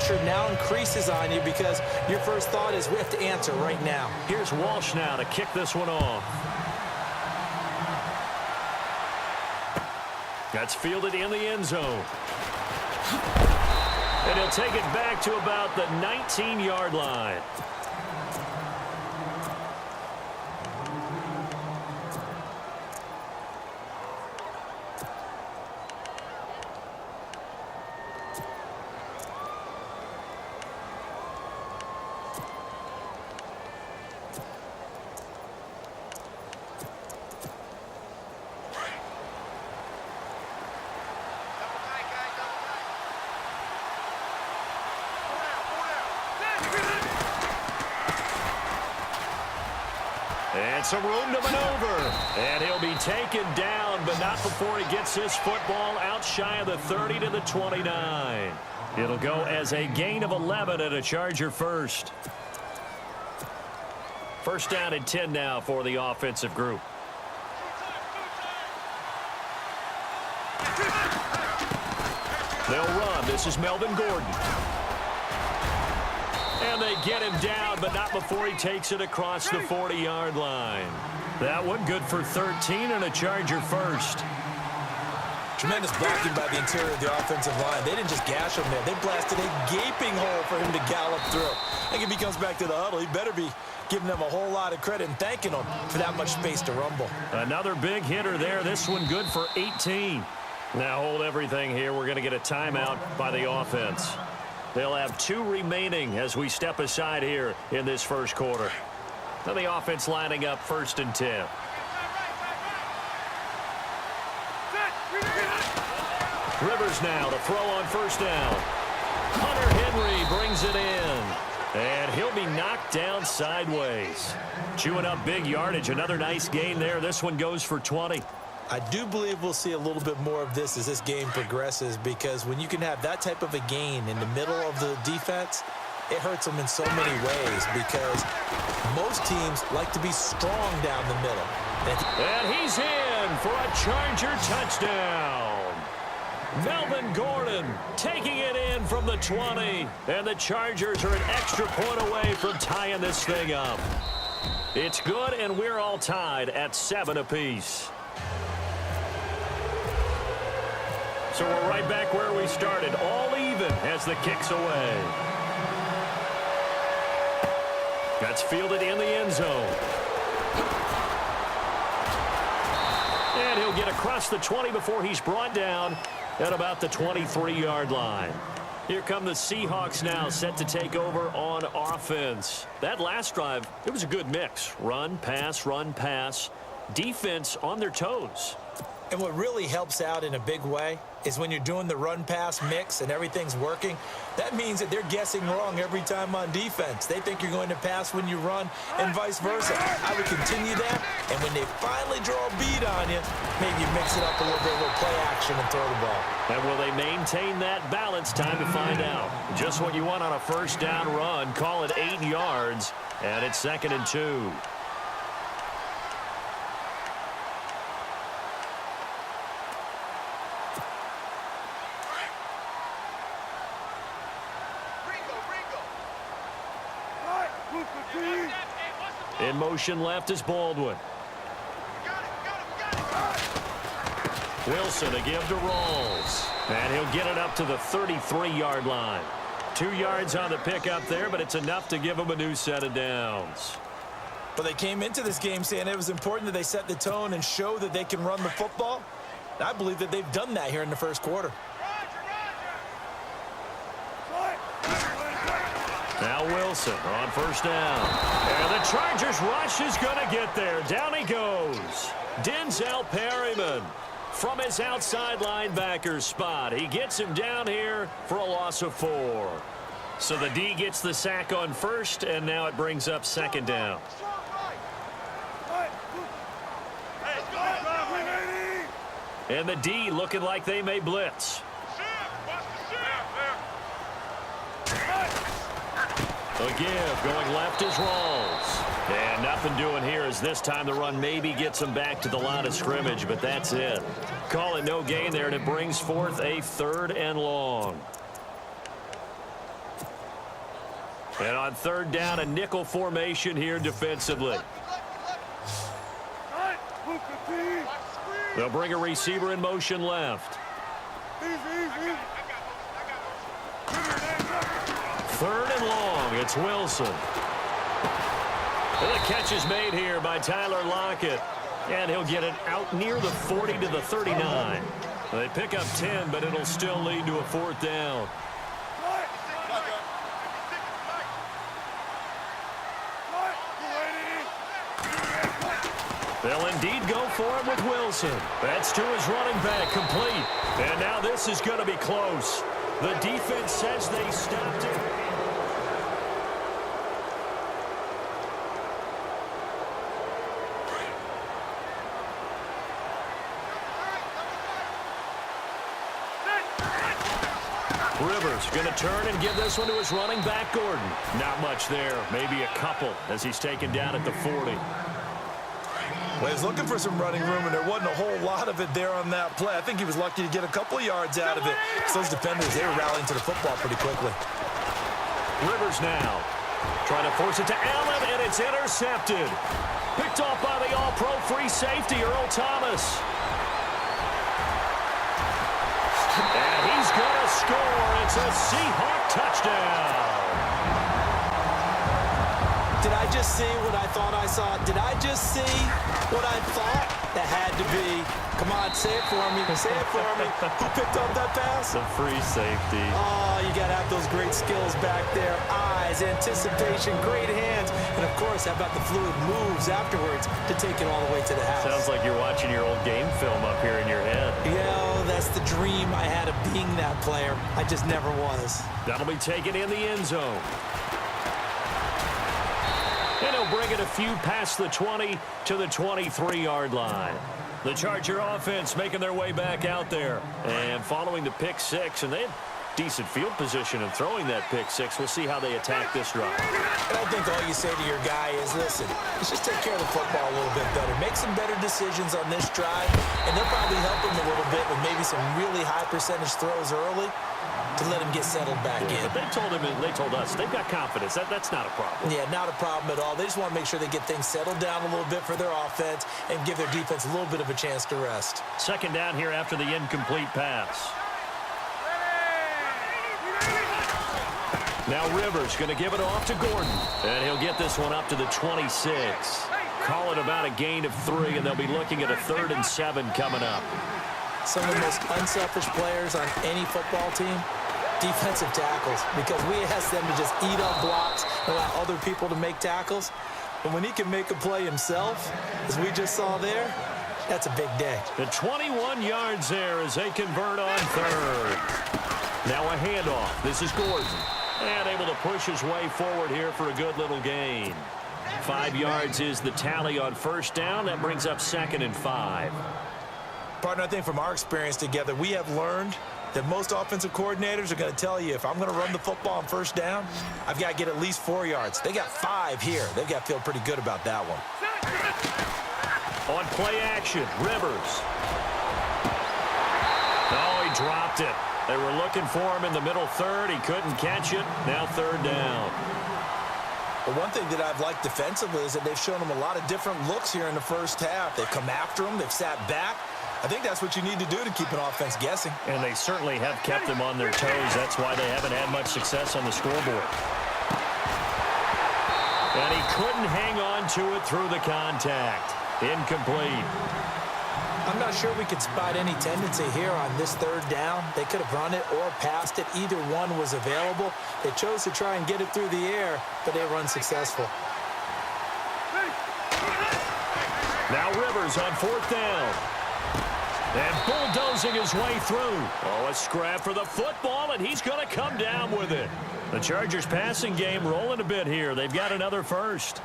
pressure now increases on you because your first thought is we have to answer right now. Here's Walsh now to kick this one off. That's fielded in the end zone. And he'll take it back to about the 19-yard line. And some room to maneuver. And he'll be taken down, but not before he gets this football out shy of the 30 to the 29. It'll go as a gain of 11 and a Charger first. First down and 10 now for the offensive group. They'll run. This is Melvin Gordon. And they get him down, but not before he takes it across the 40-yard line. That one good for 13 and a Charger first. Tremendous blocking by the interior of the offensive line. They didn't just gash him there. They blasted a gaping hole for him to gallop through. I think if he comes back to the huddle, he better be giving them a whole lot of credit and thanking them for that much space to rumble. Another big hitter there. This one good for 18. Now hold everything here. We're going to get a timeout by the offense. They'll have 2 remaining as we step aside here in this first quarter. Now the offense lining up 1st and 10. Rivers now to throw on first down. Hunter Henry brings it in. And he'll be knocked down sideways. Chewing up big yardage. Another nice gain there. This one goes for 20. I do believe we'll see a little bit more of this as this game progresses, because when you can have that type of a gain in the middle of the defense, it hurts them in so many ways, because most teams like to be strong down the middle. And he's in for a Charger touchdown. Melvin Gordon taking it in from the 20, and the Chargers are an extra point away from tying this thing up. It's good, and we're all tied at 7 apiece. So we're right back where we started, all even as the kick's away. That's fielded in the end zone. And he'll get across the 20 before he's brought down at about the 23-yard line. Here come the Seahawks now, set to take over on offense. That last drive, it was a good mix. Run, pass, defense on their toes. And what really helps out in a big way is when you're doing the run-pass mix and everything's working, that means that they're guessing wrong every time on defense. They think you're going to pass when you run and vice versa. I would continue that, and when they finally draw a beat on you, maybe you mix it up a little bit, a little play action and throw the ball. And will they maintain that balance? Time to find out. Just what you want on a first down run. Call it 8 yards, and it's 2nd and 2. In motion left is Baldwin. Wilson to give to Rawls. And he'll get it up to the 33-yard line. 2 yards on the pickup there, but it's enough to give him a new set of downs. But they came into this game saying it was important that they set the tone and show that they can run the football. I believe that they've done that here in the first quarter. Now Wilson on first down. And the Chargers rush is going to get there. Down he goes. Denzel Perryman from his outside linebacker spot. He gets him down here for a loss of 4. So the D gets the sack on first, and now it brings up 2nd down. And the D looking like they may blitz. A give going left is Rawls. And nothing doing here as this time the run maybe gets him back to the line of scrimmage, but that's it. Call it no gain there, and it brings forth a 3rd and long. And on third down, a nickel formation here defensively. They'll bring a receiver in motion left. Third and long. It's Wilson. And the catch is made here by Tyler Lockett. And he'll get it out near the 40 to the 39. They pick up 10, but it'll still lead to a fourth down. They'll indeed go for it with Wilson. That's to his running back, complete. And now this is going to be close. The defense says they stopped it. Rivers going to turn and give this one to his running back, Gordon. Not much there, maybe a couple as he's taken down at the 40. Well, he was looking for some running room, and there wasn't a whole lot of it there on that play. I think he was lucky to get a couple of yards out of it. So those defenders, they were rallying to the football pretty quickly. Rivers now trying to force it to Allen, and it's intercepted. Picked off by the all-pro free safety, Earl Thomas. And he's going to score. It's a Seahawk touchdown. Did I just see what I thought I saw? Did I just see what I thought? That had to be. Come on, say it for me. Say it for me. Who picked up that pass? The free safety. Oh, you got to have those great skills back there. Eyes, anticipation, great hands. And, of course, how about the fluid moves afterwards to take it all the way to the house? Sounds like you're watching your old game film up here in your head. Yeah, that's the dream I had of being that player. I just never was. That'll be taken in the end zone. And he'll bring it a few past the 20 to the 23-yard line. The Charger offense making their way back out there. And following the pick six, and they had decent field position in throwing that pick six. We'll see how they attack this drive. And I think all you say to your guy is, listen, let's just take care of the football a little bit better. Make some better decisions on this drive, and they'll probably help him a little bit with maybe some really high percentage throws early to let him get settled back in. But they told him, and they told us, they've got confidence. That's not a problem. Yeah, not a problem at all. They just want to make sure they get things settled down a little bit for their offense and give their defense a little bit of a chance to rest. Second down here after the incomplete pass. Now Rivers going to give it off to Gordon. And he'll get this one up to the 26. Call it about a gain of 3, and they'll be looking at a 3rd and 7 coming up. Some of the most unselfish players on any football team, defensive tackles, because we ask them to just eat up blocks and allow other people to make tackles. But when he can make a play himself, as we just saw there, that's a big day. The 21 yards there as they convert on 3rd. Now a handoff. This is Gordon. And able to push his way forward here for a good little gain. 5 yards is the tally on first down. That brings up 2nd and 5. Partner, I think from our experience together, we have learned that most offensive coordinators are going to tell you, if I'm going to run the football on first down, I've got to get at least 4 yards. They got 5 here. They've got to feel pretty good about that one. On play action, Rivers. Oh, he dropped it. They were looking for him in the middle 3rd. He couldn't catch it. Now 3rd down. But one thing that I've liked defensively is that they've shown him a lot of different looks here in the first half. They've come after him. They've sat back. I think that's what you need to do to keep an offense guessing. And they certainly have kept them on their toes. That's why they haven't had much success on the scoreboard. And he couldn't hang on to it through the contact. Incomplete. I'm not sure we could spot any tendency here on this 3rd down. They could have run it or passed it. Either one was available. They chose to try and get it through the air, but they were unsuccessful. Now Rivers on 4th down. And bulldozing his way through. Oh, a scrap for the football, and he's going to come down with it. The Chargers passing game rolling a bit here. They've got another first.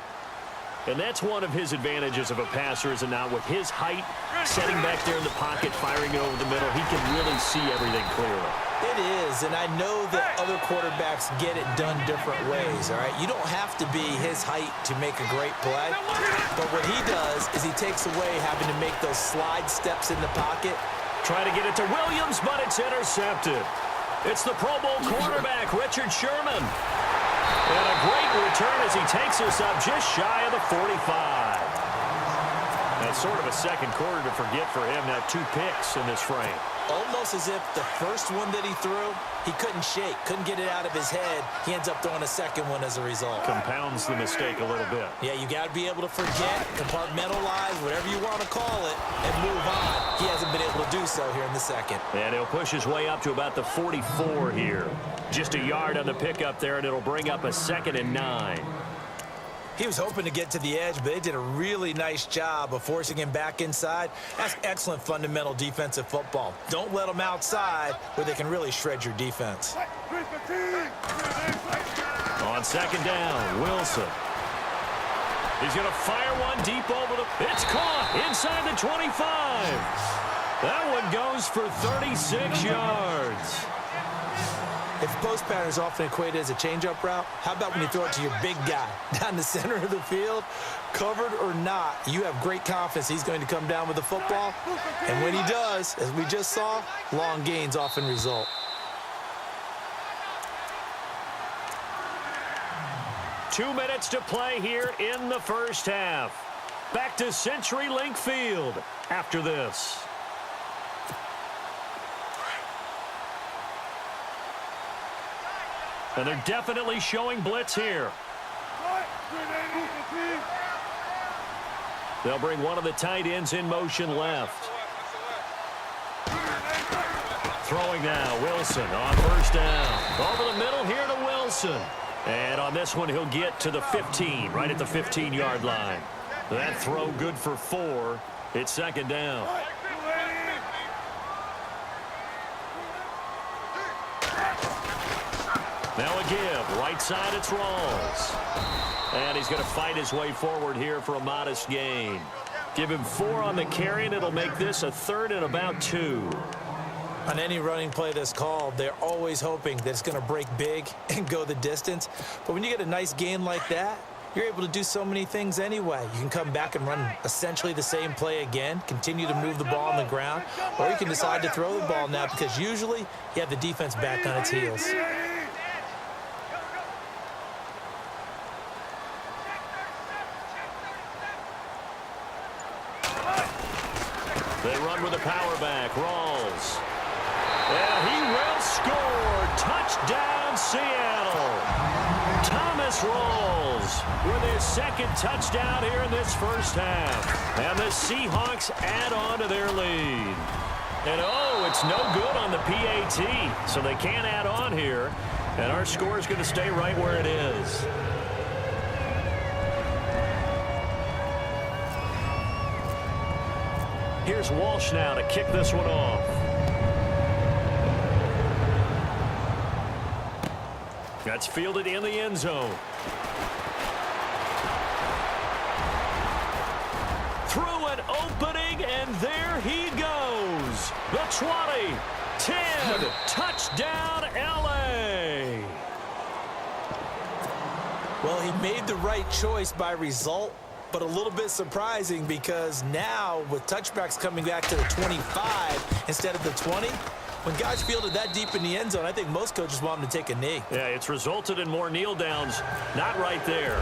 And that's one of his advantages of a passer, is it not? With his height, setting back there in the pocket, firing it over the middle, he can really see everything clearly. It is, and I know that other quarterbacks get it done different ways, all right? You don't have to be his height to make a great play, but what he does is he takes away having to make those slide steps in the pocket. Try to get it to Williams, but it's intercepted. It's the Pro Bowl quarterback, Richard Sherman. And a great return as he takes us up just shy of the 45. That's sort of a second quarter to forget for him. Now 2 picks in this frame. Almost as if the first one that he threw, he couldn't shake, couldn't get it out of his head. He ends up throwing a second one as a result. Compounds the mistake a little bit. Yeah, you got to be able to forget, compartmentalize, whatever you want to call it, and move on. He hasn't been able to do so here in the second. And he'll push his way up to about the 44 here. Just a yard on the pickup there, and it'll bring up a 2nd and 9. He was hoping to get to the edge, but they did a really nice job of forcing him back inside. That's excellent fundamental defensive football. Don't let them outside where they can really shred your defense. On 2nd down, Wilson. He's going to fire one deep over the... It's caught inside the 25. That one goes for 36 yards. If post pattern is often equated as a change-up route, how about when you throw it to your big guy down the center of the field? Covered or not, you have great confidence he's going to come down with the football. And when he does, as we just saw, long gains often result. Two minutes to play here in the first half. Back to CenturyLink Field after this. And they're definitely showing blitz here. They'll bring one of the tight ends in motion left. Throwing now, Wilson on 1st down. Over the middle here to Wilson. And on this one, he'll get to the 15, right at the 15-yard line. That throw good for 4. It's 2nd down. Now a give. Right side, it's Rawls. And he's going to fight his way forward here for a modest gain. Give him 4 on the carry, and it'll make this a 3rd and about 2. On any running play that's called, they're always hoping that it's going to break big and go the distance. But when you get a nice gain like that, you're able to do so many things anyway. You can come back and run essentially the same play again, continue to move the ball on the ground, or you can decide to throw the ball now because usually you have the defense back on its heels. They run with a power back. Rawls. And he will score. Touchdown, Seattle. Thomas Rawls with his 2nd touchdown here in this first half. And the Seahawks add on to their lead. And, oh, it's no good on the PAT. So they can't add on here. And our score is going to stay right where it is. Here's Walsh now to kick this one off. That's fielded in the end zone. Through an opening, and there he goes. The 20, 10, touchdown, L.A. Well, he made the right choice by result, but a little bit surprising because now with touchbacks coming back to the 25 instead of the 20, when guys fielded that deep in the end zone, I think most coaches want him to take a knee. Yeah, it's resulted in more kneel downs. Not right there.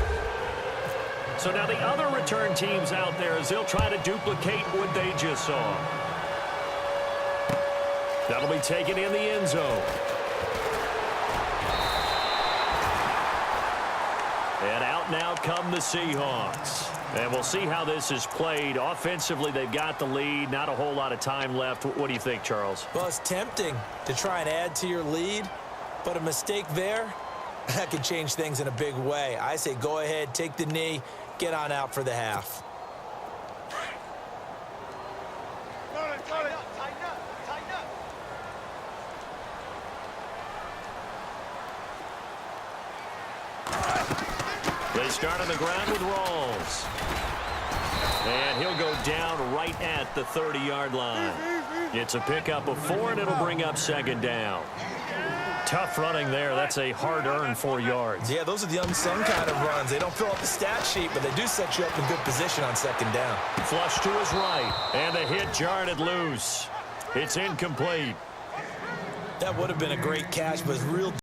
So now the other return teams out there as they'll try to duplicate what they just saw. That'll be taken in the end zone. And out now come the Seahawks. And we'll see how this is played. Offensively, they've got the lead. Not a whole lot of time left. What do you think, Charles? Well, it's tempting to try and add to your lead, but a mistake there, that could change things in a big way. I say go ahead, take the knee, get on out for the half. They start on the ground with Rawls. And he'll go down right at the 30-yard line. It's a pickup of 4, and it'll bring up 2nd down. Tough running there. That's a hard-earned 4 yards. Yeah, those are the unsung kind of runs. They don't fill up the stat sheet, but they do set you up in good position on 2nd down. Flush to his right, and the hit jarred it loose. It's incomplete. That would have been a great catch, but it's real